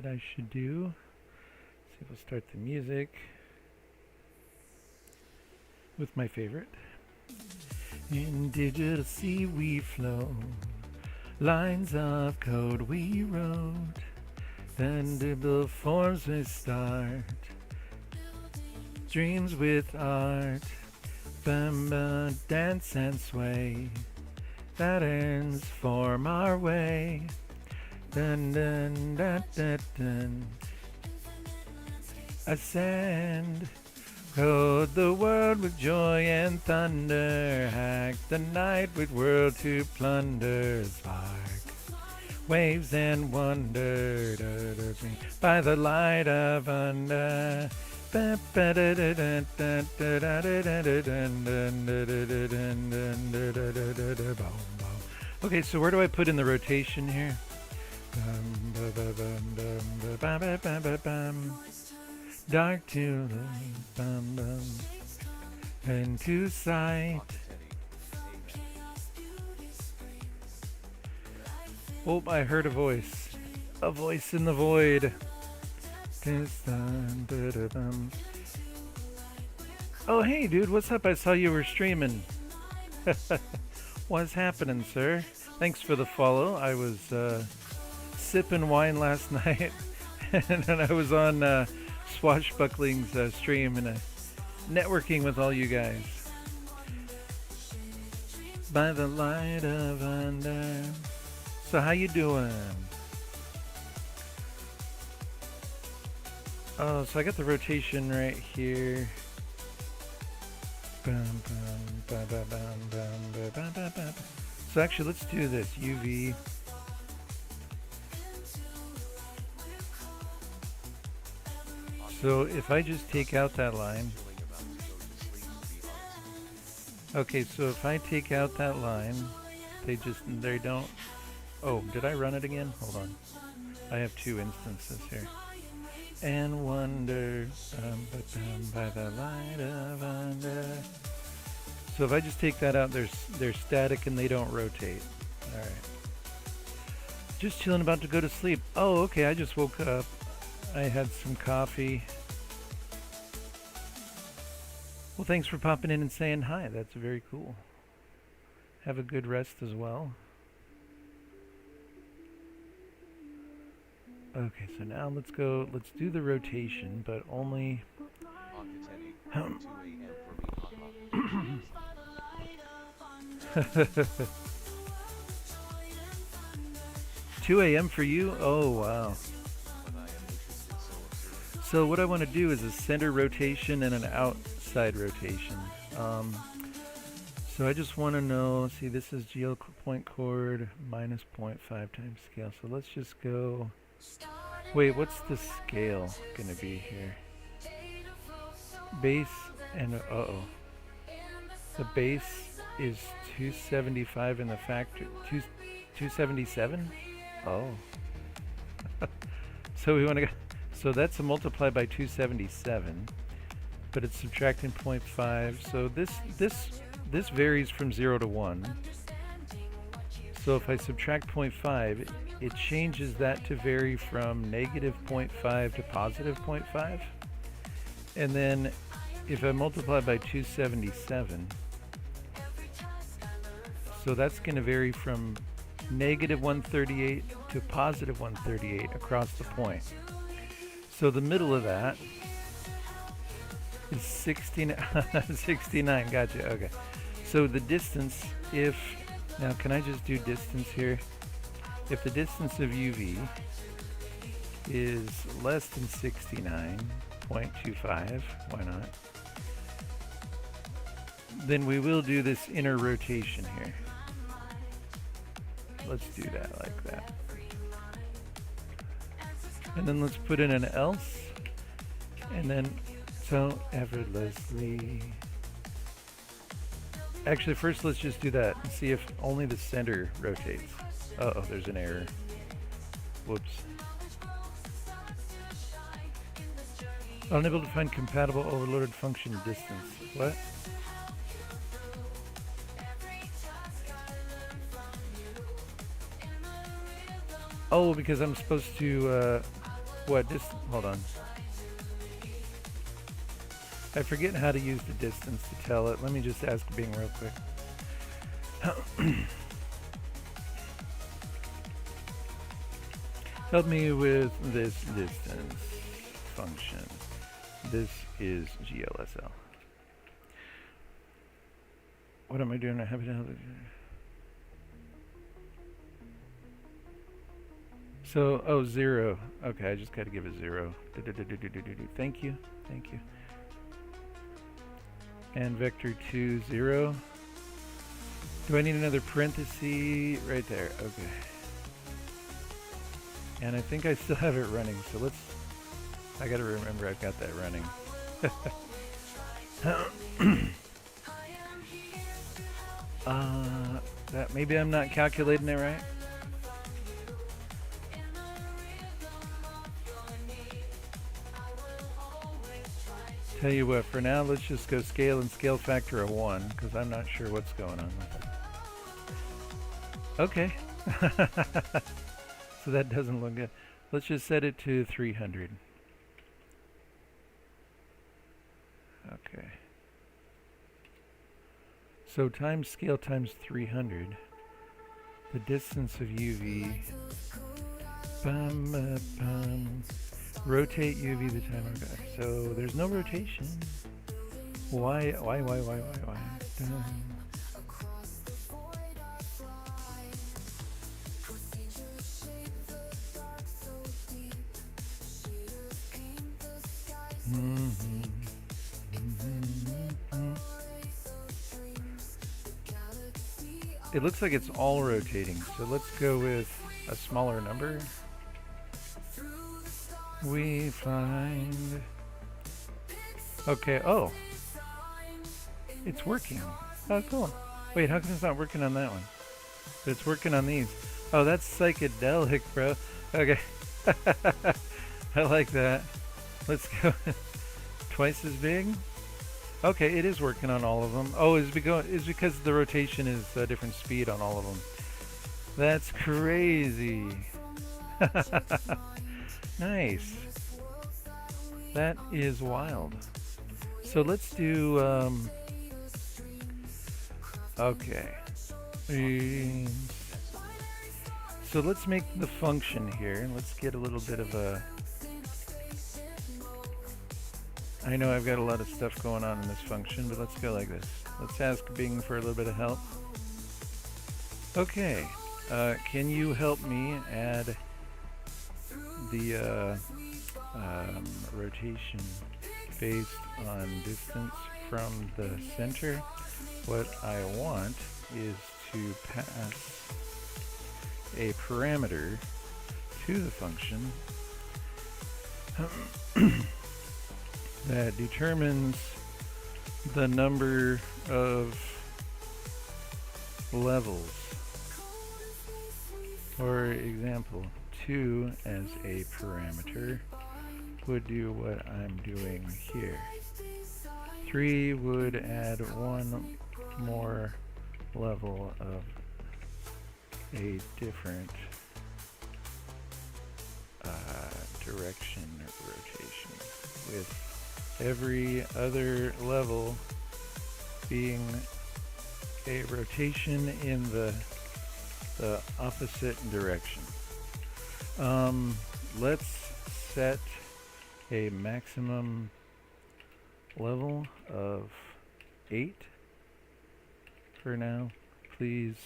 that I should do. See if we'll start the music with my favorite. In digital sea we flow, lines of code we wrote, tangible forms we start, dreams with art, bamba, dance and sway, patterns form our way. Dun dun dun dun dun. Ascend, code the world with joy and thunder, hack the night with world to plunder, spark waves and wonder, by the light of under. Okay, so where do I put in the rotation here? Dark to the and to sight. Oh, I heard a voice in the void. Oh, hey, dude, what's up? I saw you were streaming. What's happening, sir? Thanks for the follow. I was sipping wine last night, and then I was on Swashbuckling's stream and networking with all you guys. By the light of under. So how you doing? Oh, so I got the rotation right here. So actually, let's do this. UV. So if I just take out that line. Okay, so if I take out that line, they don't. Oh, did I run it again? Hold on. I have two instances here. And wonder by the light of under. So if I just take that out, they're static and they don't rotate. All right. Just chilling, about to go to sleep. Oh, okay. I just woke up. I had some coffee. Well, thanks for popping in and saying hi. That's very cool. Have a good rest as well. Okay, so now let's do the rotation, but only 2 a.m. for you? Oh, wow. So what I want to do is a center rotation and an outside rotation. So I just want to know, see, this is GL point chord minus 0.5 times scale. So let's just go, wait, what's the scale going to be here? Base and, uh-oh. The base is 275 and the factor, 277? Oh. So we want to go, so that's a multiply by 277, but it's subtracting 0.5. So this varies from 0 to 1. So if I subtract 0.5, it changes that to vary from negative 0.5 to positive 0.5. And then if I multiply by 277, so that's going to vary from negative 138 to positive 138 across the point. So the middle of that is 69. 69, gotcha, okay. So the distance, now can I just do distance here? If the distance of UV is less than 69.25, why not? Then we will do this inner rotation here. Let's do that like that. And then let's put in an else. And then, so effortlessly. Actually, first let's just do that and see if only the center rotates. Uh-oh, there's an error. Whoops. Unable to find compatible overloaded function distance. What? Oh, because I'm supposed to What? Just hold on. I forget how to use the distance to tell it. Let me just ask Bing real quick. Help me with this distance function. This is GLSL. What am I doing? I have it. So, oh, 0. Okay, I just got to give it 0. Thank you. Thank you. And vector 2, 0. Do I need another parenthesis? Right there. Okay. And I think I still have it running, so let's... I gotta remember I've got that running. That maybe I'm not calculating it right. Tell you what, for now, let's just go scale and scale factor of 1, because I'm not sure what's going on with it. Okay. So that doesn't look good. Let's just set it to 300. Okay. So times scale times 300. The distance of UV. Rotate UV the timer back. So there's no rotation. Why? It looks like it's all rotating, so let's go with a smaller number. We find... Okay, oh. It's working. Oh, cool. Wait, how come it's not working on that one? But it's working on these. Oh, that's psychedelic, bro. Okay. I like that. Let's go. Twice as big? Okay, it is working on all of them. Oh, it's because the rotation is a different speed on all of them. That's crazy. Nice. That is wild. So let's do, okay. So let's make the function here. Let's get a little bit of a... I know I've got a lot of stuff going on in this function, but let's go like this. Let's ask Bing for a little bit of help. Okay, can you help me add the rotation based on distance from the center? What I want is to pass a parameter to the function that determines the number of levels. For example, 2 as a parameter would do what I'm doing here. 3 would add 1 more level of a different direction of rotation, with every other level being a rotation in the opposite direction. Let's set a maximum level of 8 for now. Please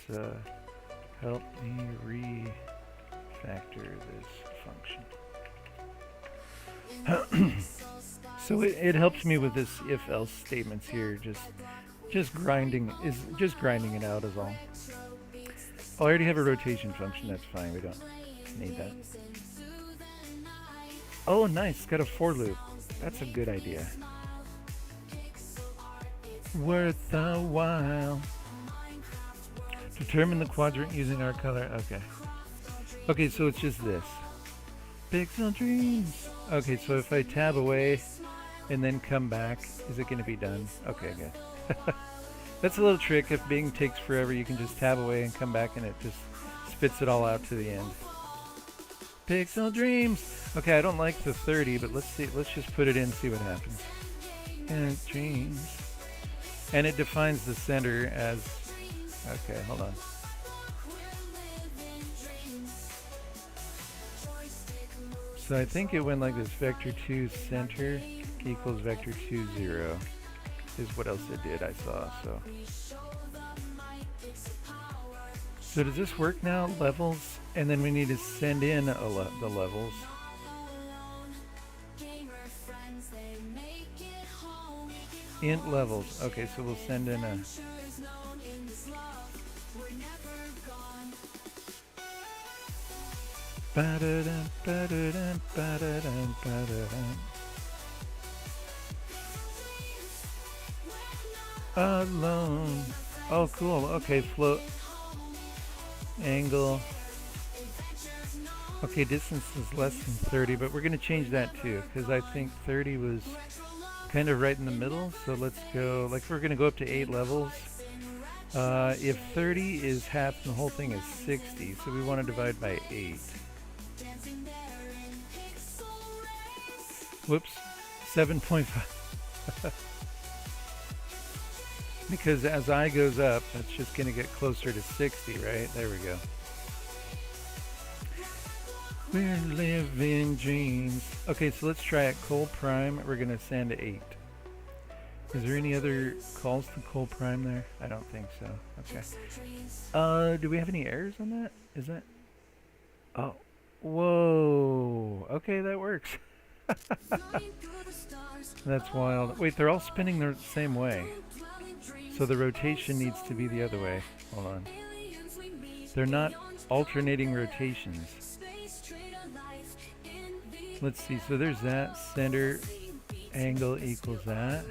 help me refactor this function. So it helps me with this if-else statements here. Just grinding it out is all. Oh, I already have a rotation function. That's fine. We don't need that. Oh, nice. It's got a for loop. That's a good idea. Worth the while. Determine the quadrant using our color. Okay. Okay, so it's just this. Pixel dreams. Okay, so if I tab away and then come back, is it going to be done? Okay, good. That's a little trick. If Bing takes forever, you can just tab away and come back and it just spits it all out to the end. Pixel dreams. Okay, I don't like the 30, but let's see. Let's just put it in, see what happens. And dreams. And it defines the center as. Okay, hold on. So I think it went like this: vector 2 center equals vector 2 0 is what else it did. I saw. So does this work now? Levels, and then we need to send in the levels. Int levels. Okay, so we'll send in a. Alone. Oh, cool. Okay, float. Angle. Okay, distance is less than 30, but we're going to change that too, because I think 30 was kind of right in the middle. So let's go, like, we're going to go up to 8 levels. If 30 is half and the whole thing is 60, so we want to divide by 8. Whoops, 7.5. Because as I goes up, that's just going to get closer to 60, right? There we go. We're living dreams. Okay, so let's try it. Col prime, we're going to send 8. Is there any other calls to col prime there? I don't think so. Okay. Do we have any errors on that? Is that? Oh. Whoa. Okay, that works. That's wild. Wait, they're all spinning the same way. So the rotation needs to be the other way. Hold on. They're not alternating rotations. Let's see. So there's that. Center angle equals that.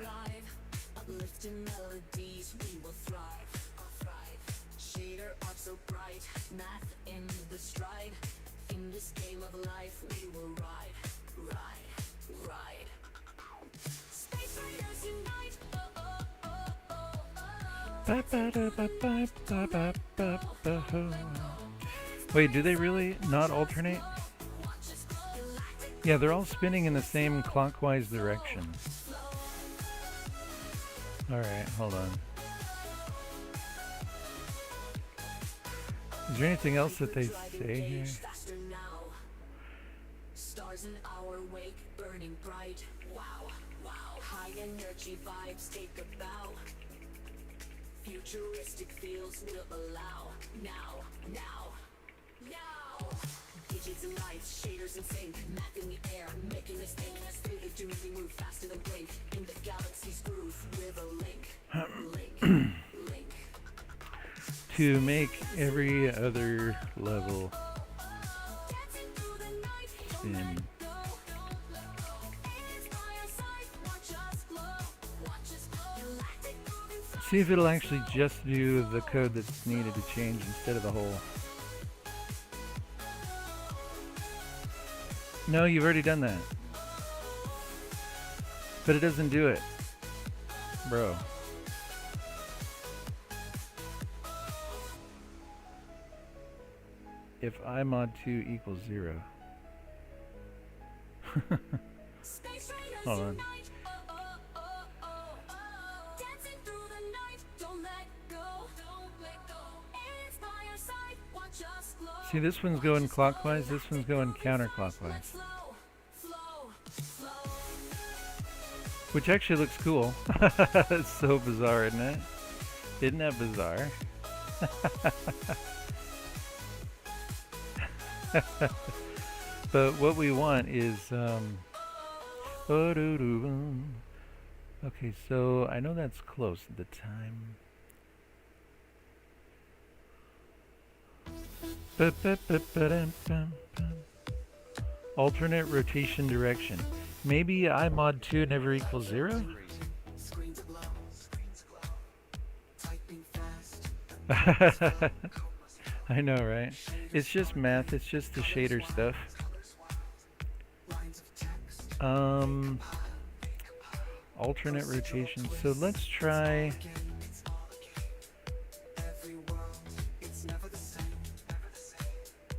Wait, do they really not alternate? Yeah, they're all spinning in the same clockwise direction. Alright, hold on. Is there anything else that they say here? Stars in our wake, burning bright. Wow, wow. High energy vibes take a bow. Futuristic feels will allow. Now. Digits and lights, shaders and sync, math in the air, making us think. Through the doom, we move faster than blink. In the galaxy's groove, with a link. To make every other level spin. See if it'll actually just do the code that's needed to change instead of the whole. No, you've already done that. But it doesn't do it. Bro. If I mod 2 equals 0. Hold on. See, this one's going clockwise, this one's going counterclockwise. Which actually looks cool. It's so bizarre, isn't it? Isn't that bizarre? But what we want is okay, so I know that's close at the time. Alternate rotation direction. Maybe I mod 2 never equals 0? I know, right? It's just math, it's just the shader stuff. Alternate rotation. So let's try.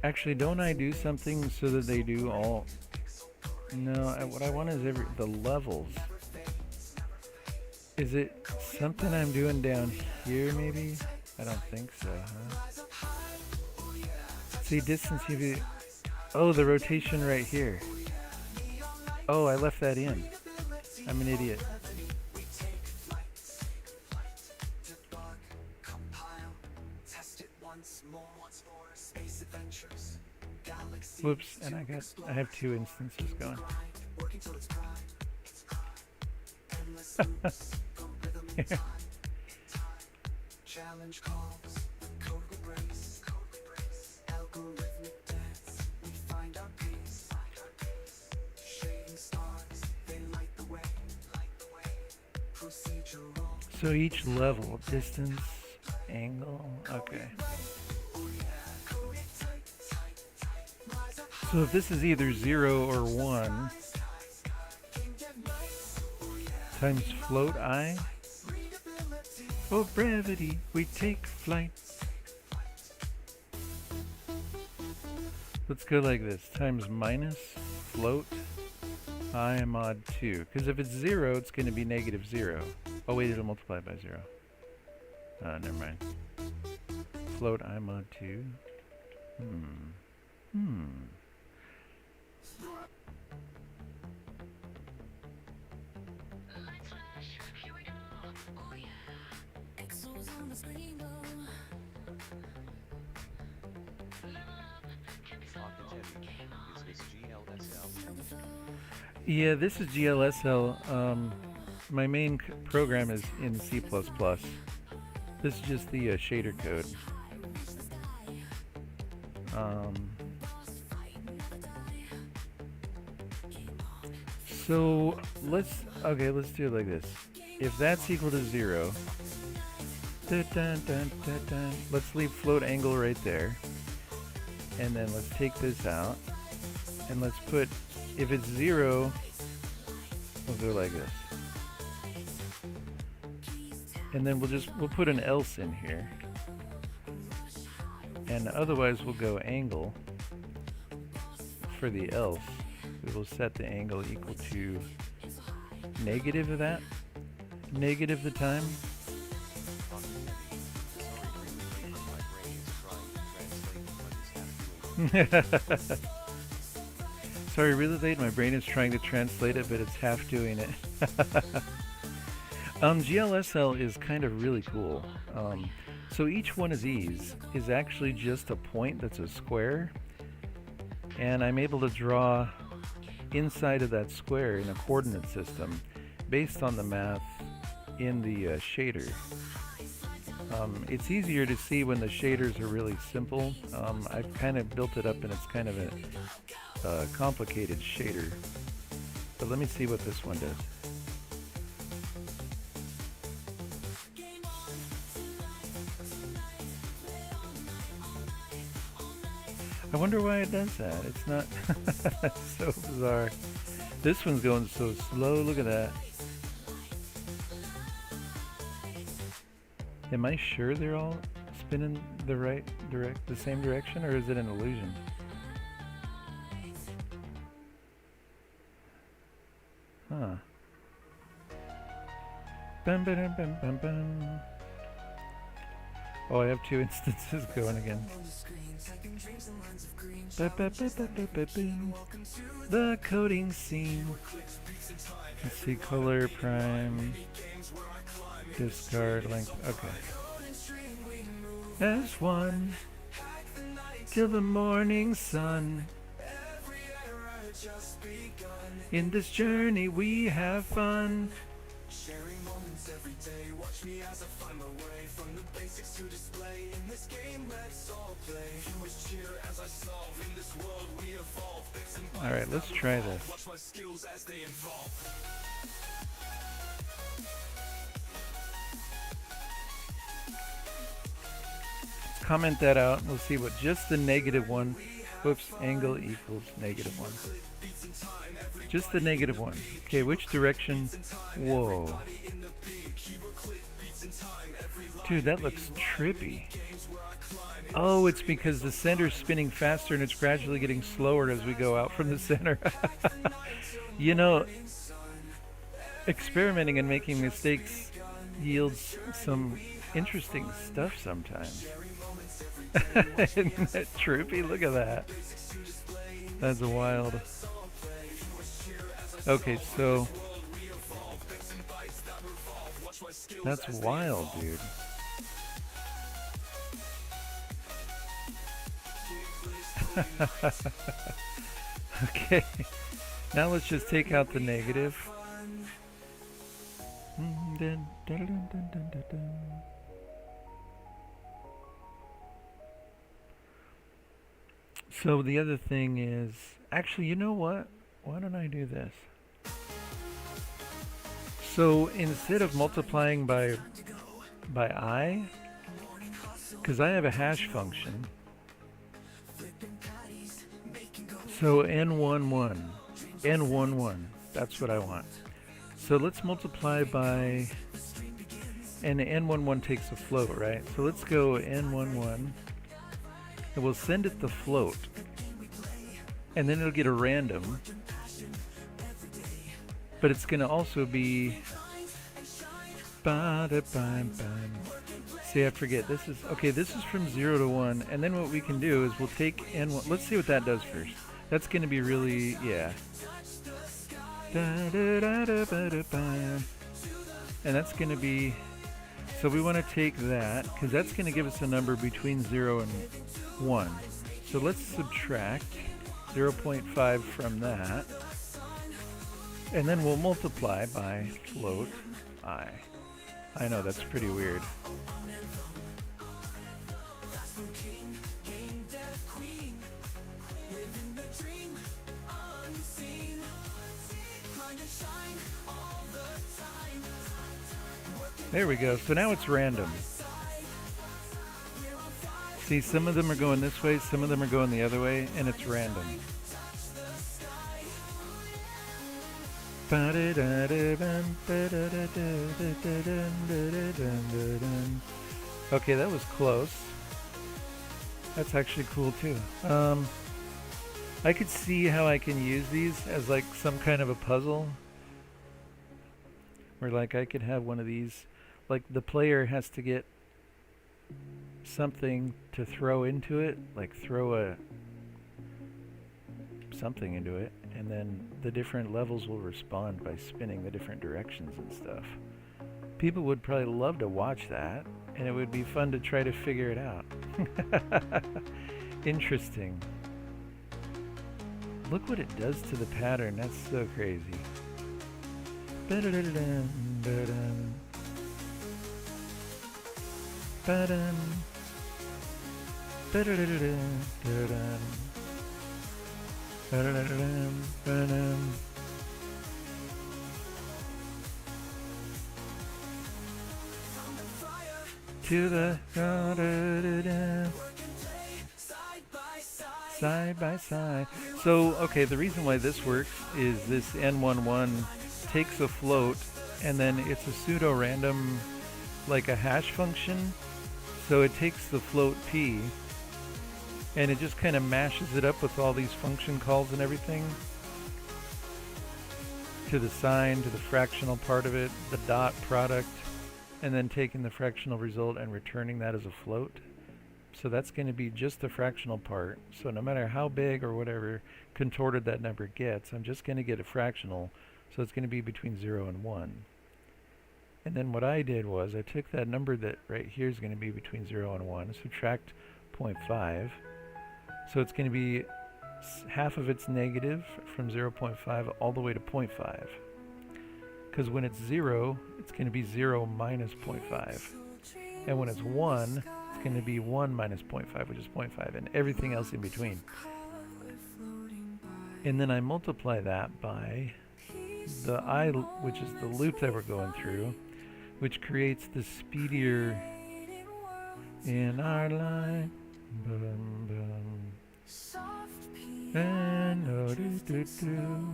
Actually, don't I do something so that they do all? No, what I want is the levels. Is it something I'm doing down here maybe? I don't think so, huh? See, distance UV. Oh, the rotation right here. Oh, I left that in. I'm an idiot. Whoops, and I have two instances going. So each level, distance, angle, okay. So if this is either 0 or 1 times float I, for brevity we take flight. Let's go like this, times minus float I mod 2. Because if it's 0, it's going to be negative 0. Oh wait, it'll multiply by 0. Never mind. Float I mod 2. Yeah, this is GLSL. My main program is in C++. This is just the shader code. So let's do it like this. If that's equal to 0, let's leave float angle right there, and then let's take this out, and let's put, if it's 0, we'll go like this, and then we'll put an else in here, and otherwise we'll go angle for the else. We will set the angle equal to negative of that, negative the time. Sorry, really late. My brain is trying to translate it, but it's half doing it. GLSL is kind of really cool. So each one of these is actually just a point that's a square, and I'm able to draw inside of that square in a coordinate system based on the math in the shader. It's easier to see when the shaders are really simple. I've kind of built it up and it's kind of a complicated shader. But let me see what this one does. I wonder why it does that. It's not it's so bizarre. This one's going so slow. Look at that. Am I sure they're all spinning the same direction, or is it an illusion? Huh. Bum, ba-dum, bum, bum, bum. Oh, I have two instances going again. The coding scene. Let's see, color, prime, discard, length. Okay. S1 till the morning sun. In this journey we have fun. Sharing moments every day. Watch me as I find my way from the basics to display. In this game, let's all play. Always cheer as I solve. In this world we evolve. All right, let's try this. Watch my skills as they evolve. Comment that out and we'll see what just the -1. Whoops, angle equals -1. Just the -1. Okay, which direction? Whoa. Dude, that looks trippy. Oh, it's because the center's spinning faster and it's gradually getting slower as we go out from the center. You know, experimenting and making mistakes yields some interesting stuff sometimes. Isn't that troopy? Look at that. That's wild. Okay, so that's wild, dude. Okay, now let's just take out the negative. So the other thing is, actually, you know what? Why don't I do this? So instead of multiplying by I, because I have a hash function, so n11, n11, that's what I want. So let's multiply by, and n11 takes a float, right? So let's go n11, and we'll send it the float, and then it'll get a random, but it's going to also be, see, I forget, this is, okay, this is from 0 to 1, and then what we can do is we'll take n1, let's see what that does first. That's going to be really, yeah. And that's going to be, so we want to take that, because that's going to give us a number between 0 and 1. So let's subtract 0.5 from that, and then we'll multiply by float I. I know, that's pretty weird. There we go. So now it's random. See, some of them are going this way, some of them are going the other way, and it's random. Okay, that was close. That's actually cool too. I could see how I can use these as like some kind of a puzzle. Where like I could have one of these, like the player has to get something to throw into it, like throw a something into it, and then the different levels will respond by spinning the different directions and stuff. People would probably love to watch that, and it would be fun to try to figure it out. Interesting. Look what it does to the pattern. That's so crazy. To the side by side. So, okay, the reason why this works is this n11 takes a float, and then it's a pseudo-random, like a hash function. So it takes the float p, and it just kind of mashes it up with all these function calls and everything. To the sign, to the fractional part of it, the dot product, and then taking the fractional result and returning that as a float. So that's going to be just the fractional part. So no matter how big or whatever contorted that number gets, I'm just going to get a fractional. So it's going to be between 0 and 1. And then what I did was I took that number that right here is going to be between 0 and 1, subtract 0.5. So it's going to be half of its negative from 0.5 all the way to 0.5. Because when it's 0, it's going to be 0 minus 0.5. And when it's 1, it's going to be 1 minus 0.5, which is 0.5, and everything else in between. And then I multiply that by the I, which is the loop that we're going through, which creates the speedier in our line. Boom, boom. And oh, do, do, do.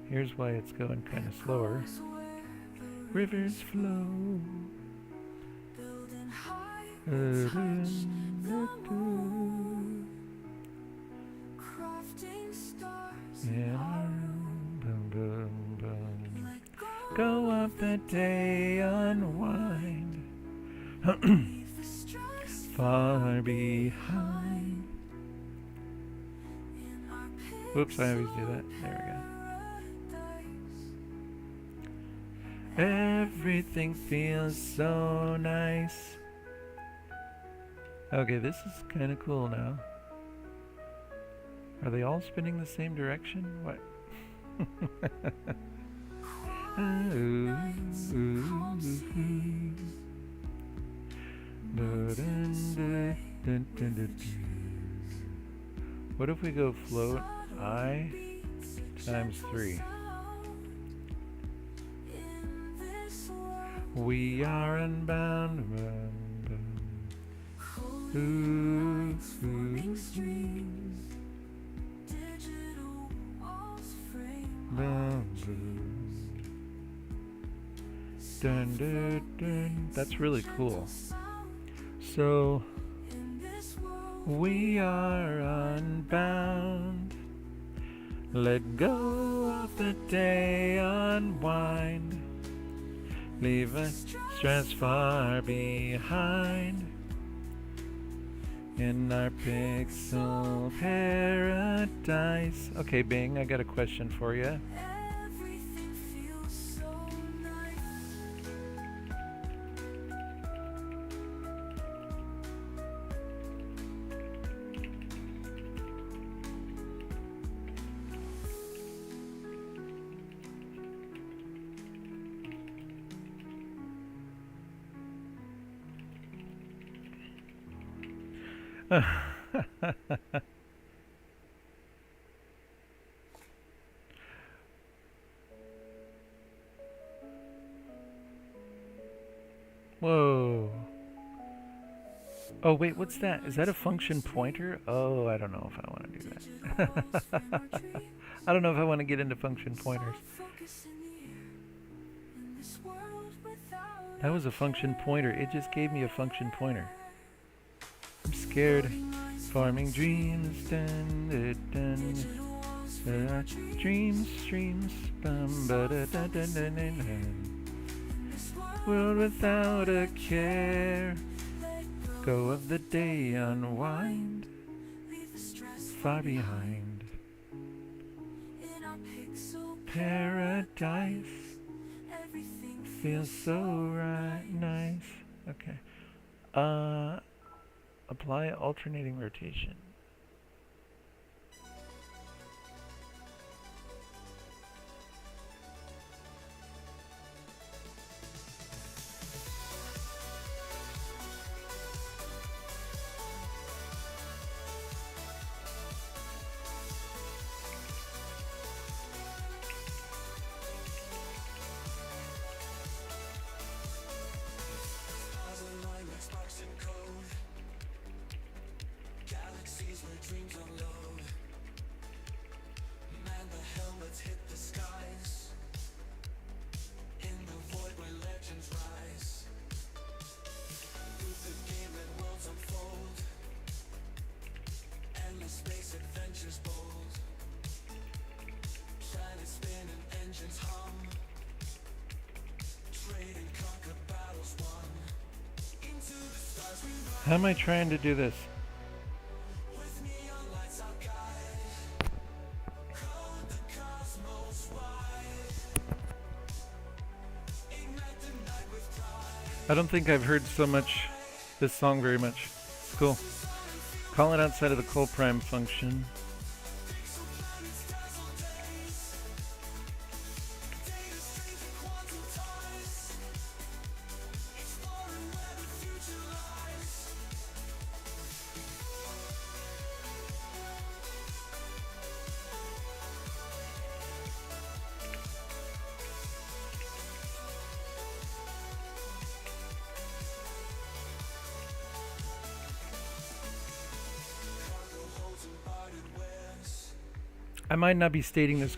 Here's why it's going kind of slower. Rivers flow. Go up the day, unwind. Far behind. Whoops, I always do that. There we go. Everything feels so nice. Okay, this is kind of cool now. Are they all spinning the same direction? What? What if we go float I times 3? We are unbound. Dun, dun, dun. That's really cool. So we are unbound. Let go of the day, unwind. Leave us stress far behind. In our pixel paradise. Okay, Bing, I got a question for you. Whoa. Oh, wait, what's that? Is that a function pointer? Oh, I don't know if I want to do that. I don't know if I want to get into function pointers. That was a function pointer. It just gave me a function pointer. I'm scared. Farming dreams. Dun, dun, dun. Dreams, dreams. Bum, ba, da, da, dun, dun, dun, dun. World without a care. Go of the day, unwind. Far behind. Paradise. Feels so right, nice. Okay. Apply alternating rotation. How am I trying to do this? I don't think I've heard this song very much. It's cool. Call it outside of the call prime function. I might not be stating this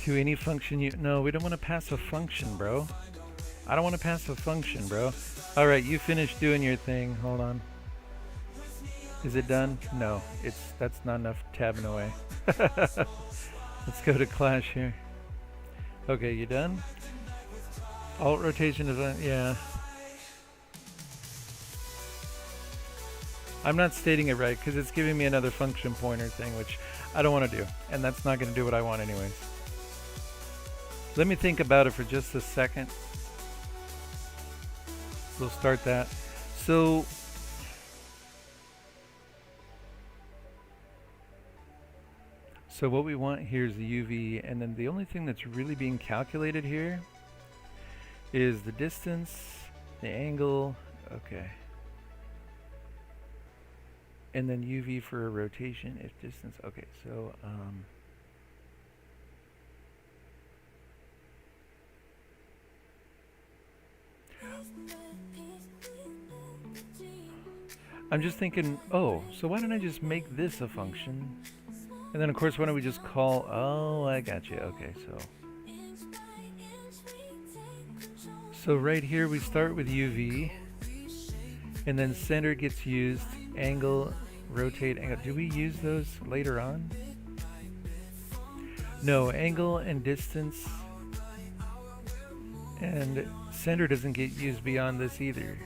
To any function you... No, we don't want to pass a function, bro. I don't want to pass a function, bro. Alright, you finished doing your thing. Hold on. Is it done? No, that's not enough tabbing away. Let's go to Clash here. Okay, you done? Alt rotation is on, yeah. I'm not stating it right because it's giving me another function pointer thing, which I don't want to do. And that's not going to do what I want anyways. Let me think about it for just a second. We'll start that. So what we want here is the UV, and then the only thing that's really being calculated here is the distance, the angle, okay. And then UV for a rotation if distance, okay, so I'm just thinking, oh, so why don't I just make this a function? And then of course why don't we just call, oh, I got you, okay, so right here we start with UV, and then center gets used, angle, rotate, angle. Do we use those later on? No, angle and distance, and center doesn't get used beyond this either.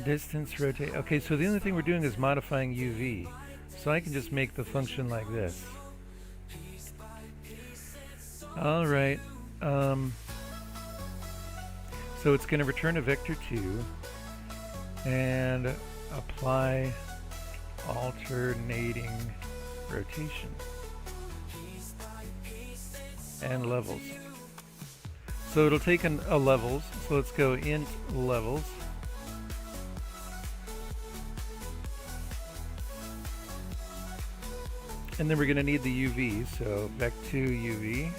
Distance, rotate. Okay, so the only thing we're doing is modifying UV. So I can just make the function like this. Alright. So it's going to return a vector 2 and apply alternating rotation and levels. So it'll take a levels. So let's go int levels. And then we're going to need the UV, so vec2 UV.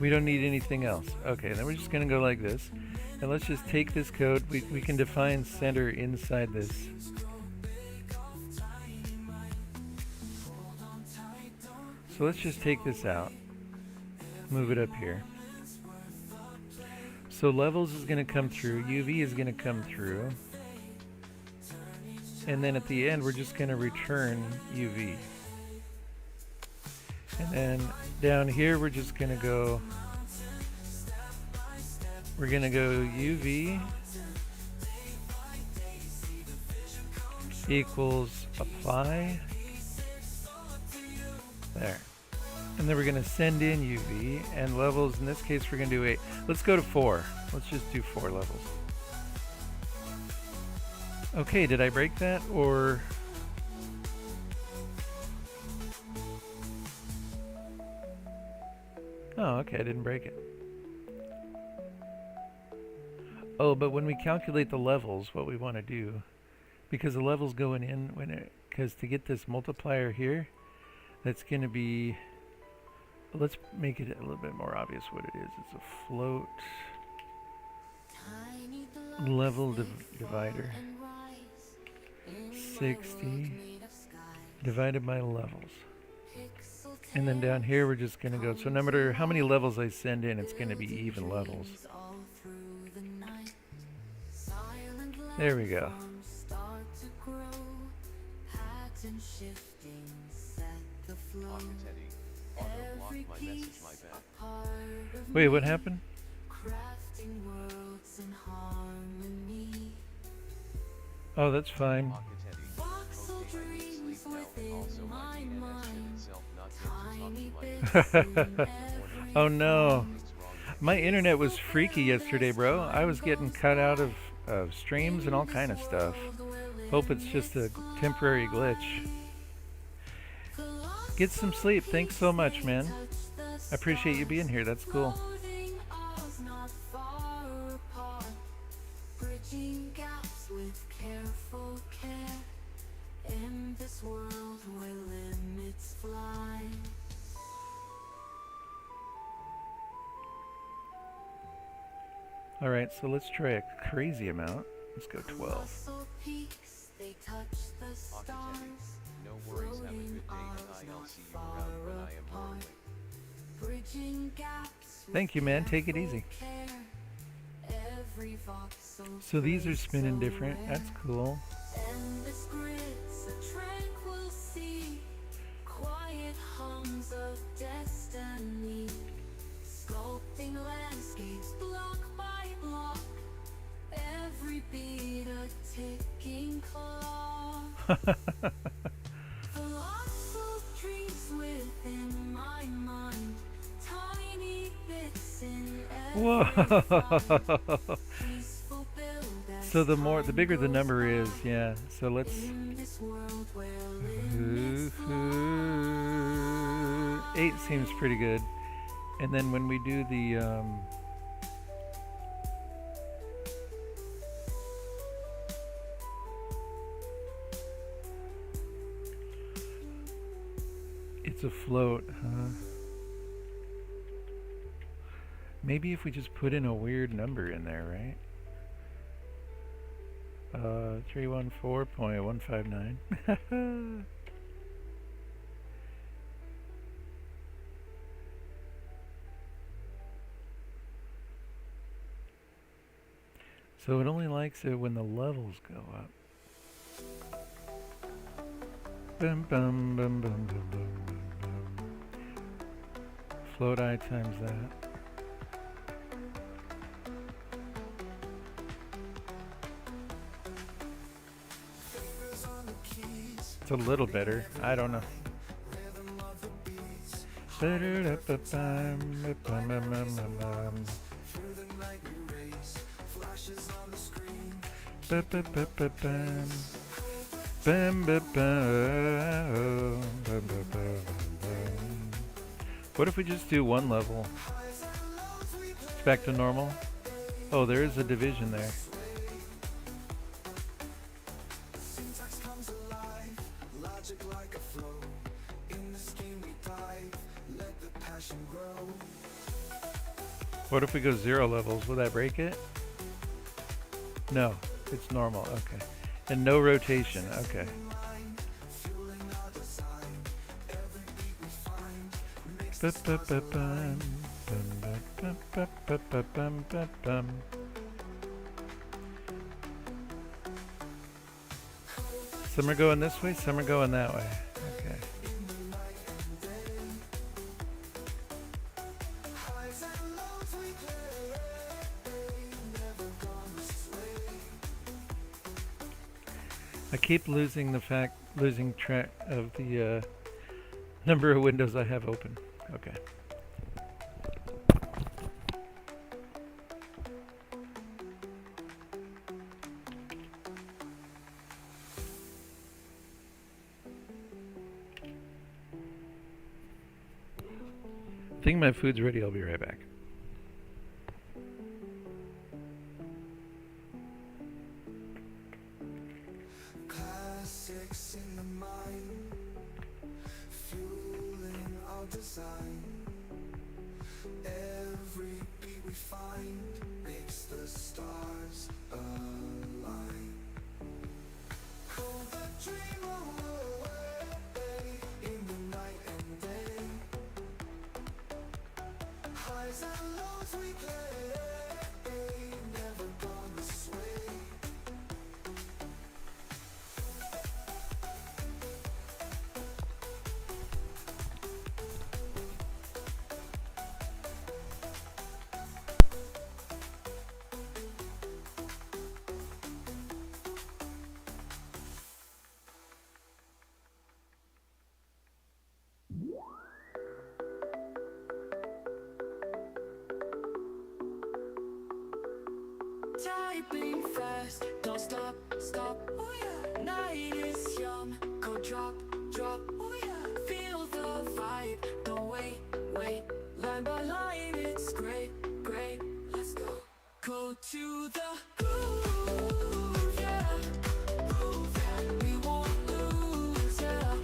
We don't need anything else. Okay, then we're just going to go like this. And let's just take this code. We can define center inside this. So let's just take this out. Move it up here. So levels is going to come through, UV is going to come through, and then at the end we're just going to return UV. And then down here we're just going to go, UV equals apply, there. And then we're going to send in UV, and levels, in this case we're going to do 8. Let's go to 4. Let's just do 4 levels. Okay, did I break that, or... Oh, okay, I didn't break it. Oh, but when we calculate the levels, what we want to do, because the level's going in, because to get this multiplier here, that's going to be... Let's make it a little bit more obvious what it is. It's a float level divider. 60 divided by levels. And then down here we're just going to go, so no matter how many levels I send in, it's going to be even levels. There we go. Wait, what happened? Oh, that's fine. Oh no. My internet was freaky yesterday, bro. I was getting cut out of streams and all kind of stuff. Hope it's just a temporary glitch. Get some sleep. Thanks so much, man. I appreciate you being here. That's cool. Alright, so let's try a crazy amount. Let's go 12. No worries, have a good day and I'll see you around when I am lonely. Thank you, man. Take it easy. So these are spinning different. That's cool. Quiet hums of destiny, sculpting landscapes block by block, every beat a ticking clock. Colossal dreams within my mind, tiny bits in every thought. So the bigger the number is, yeah. So let's 8 seems pretty good. And then when we do the it's a float, huh? Maybe if we just put in a weird number in there, right? 314.159. So it only likes it when the levels go up. Bum, bum, bum, bum, bum, bum, bum. Float I times that. It's a little better. I don't know. What if we just do one level? It's back to normal. Oh, there is a division there. What if we go 0 levels? Will that break it? No, it's normal. Okay. And no rotation. Okay. Some are going this way, some are going that way. Okay. I keep losing track of the number of windows I have open. Okay. I think my food's ready. I'll be right back. Classics in the mind, fueling our design. Every beat we find makes the stars align. Pull the dream away in the night and day. Highs and lows we play, never gone this way. Typing fast, don't stop, stop, oh yeah. Night is young, go drop, drop, oh yeah. Feel the vibe, don't wait, wait. Line by line, it's great, great. Let's go. Go to the groove, yeah. Groove, yeah. We won't lose, yeah.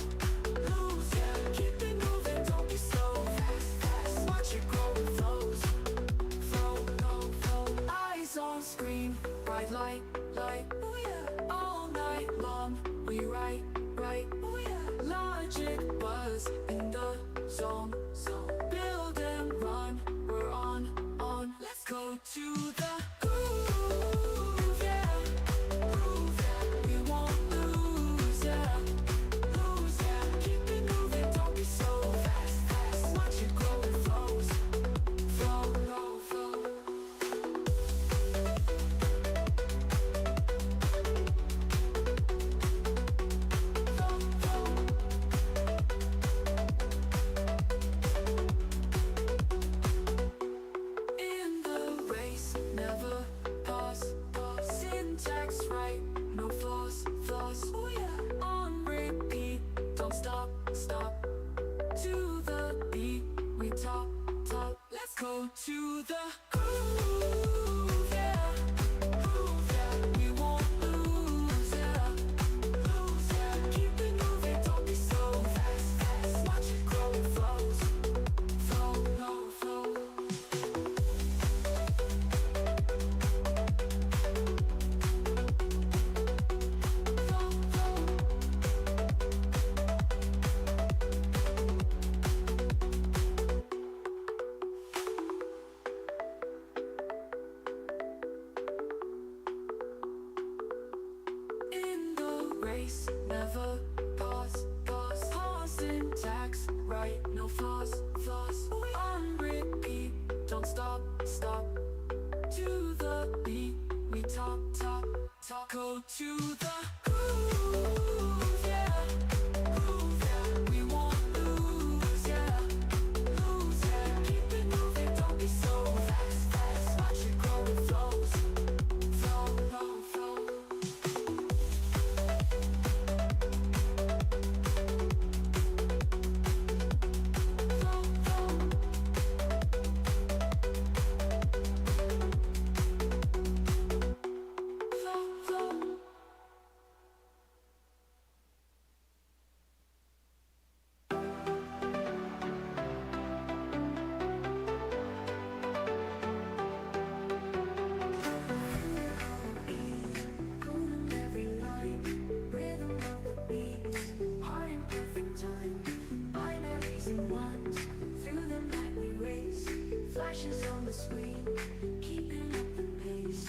Lose, yeah. Keep it moving, don't be so fast, fast. Watch it grow and flows. Flow, flow, flow. Eyes on screen, bright light, light. we write, oh yeah. Logic buzz in the zone, build and run, we're on, let's go to the groove, yeah. Groove, yeah. We won't lose, yeah. Lose, yeah. Keep it moving, don't be so fast. Watch it grow, it flows, flow. In the race, never pause. Syntax right, no flaws. Oh yeah. On repeat, don't stop. To the beat, we top. Let's go to the groove, yeah. Groove, yeah. We won't lose, yeah. Lose, yeah. Keep it moving, don't be so fast. Watch it grow, it flows. Flow. In the race, never pause. Syntax right, no flaws. On repeat, don't stop. To the beat, we top. Go to the groove, yeah. Groove, yeah. We won't lose, yeah. Lose, yeah. Keep it moving, don't be so fast. Watch it grow, it flows. Flow. Flashes on the screen, keeping up the pace.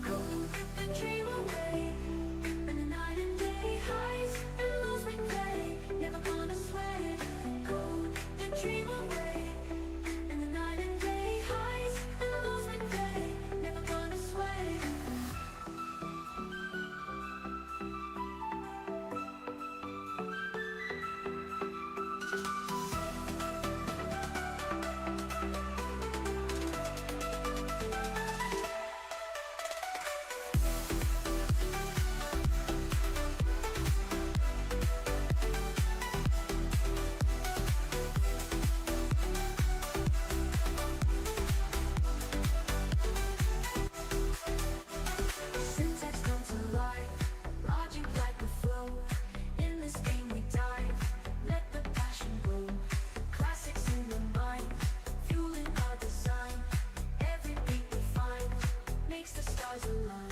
Go get the dream away, and the night and day highs and lows we play. Never gonna sweat. Go the dream away, and the night and day highs and lows we play. Never gonna sweat. Syntax come to life, logic like a flow. In this game we dive, let the passion grow. Classics in the mind, fueling our design. Every beat we find makes the stars align.